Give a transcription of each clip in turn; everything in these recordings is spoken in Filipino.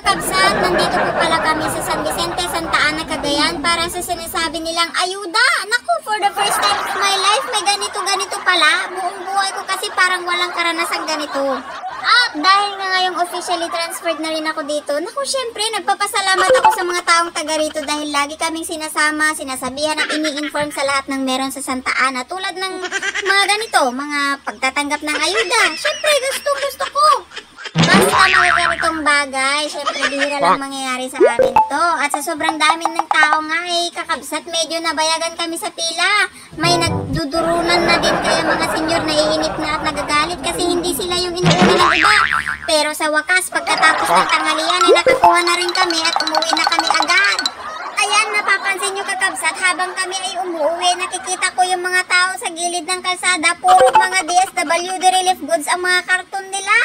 kakabsat, nandito po pala kami sa San Vicente, Santa Ana, Cagayan para sa sinasabi nilang ayuda. Naku, for the first time in my life, may ganito pala. Buong buhay ko kasi parang walang karanasang ganito. At dahil nga ngayong officially transferred na rin ako dito, naku, syempre, nagpapasalamat ako sa mga taong taga rito dahil lagi kaming sinasama, sinasabihan at ini-inform sa lahat ng meron sa Santa Ana. Tulad ng mga ganito, mga pagtatanggap ng ayuda. Syempre, gusto ko. Basta mga ganitong bagay, syempre bihira lang mangyayari sa amin to. At sa sobrang dami ng tao nga kakabsat, medyo nabayagan kami sa pila. May nagdudurunan na din kaya mga senyor naiinip na at nagagalit kasi hindi sila yung inuuna ng iba. Pero sa wakas, pagkatapos ng tanghalian ay nakakuha na rin kami at umuwi na kami agad. Ayan, napapansin nyo kakabsat, habang kami ay umuwi, nakikita ko yung mga tao sa gilid ng kalsada, puro mga DSWD relief goods ang mga karton nila.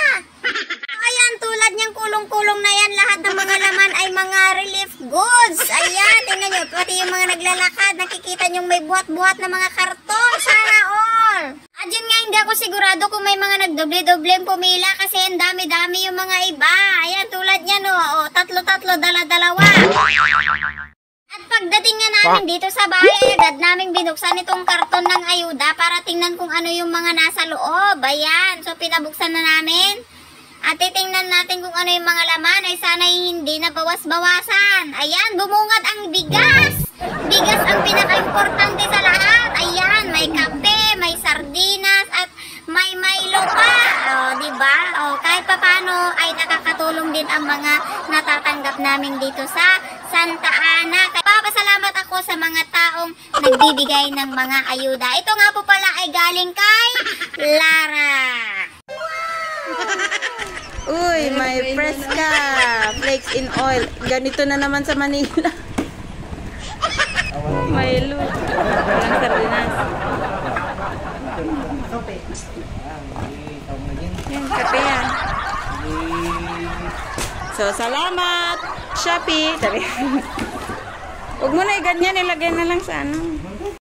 Ayan, tulad niyang kulong-kulong na yan, lahat ng mga laman ay mga relief goods. Ayan, tingnan nyo, pati yung mga naglalakad, nakikita nyo may buhat-buhat na mga karton. Sana all! At yun nga, hindi ako sigurado kung may mga nagdoble-dobleng pumila kasi ang dami-dami yung mga iba. Ayan, tulad niyan, tatlo-tatlo, dala-dalawa. At pagdating nga namin dito sa bahay, agad naming binuksan itong karton ng ayuda para tingnan kung ano yung mga nasa loob. Ayan, so pinabuksan na namin. At titingnan natin kung ano yung mga laman ay sana'y hindi na bawas-bawasan. Ayan, bumungad ang bigas. Bigas ang pinaka-importante sa lahat. Ayan, may kape, may sardinas, at may Milo pa. O, diba? O, kahit papano ay nakakatulong din ang mga natatanggap namin dito sa Santa Ana. Papasalamat ako sa mga taong nagbibigay ng mga ayuda. Ito nga po pala ay galing kay Lara. Uy, may Fresca flakes in oil. Ganito na naman sa Manila. Milo. Walang sardinas. Yan, kape yan. So, salamat, Shopee. Huwag mo na ganyan, ilagay na lang sa ano.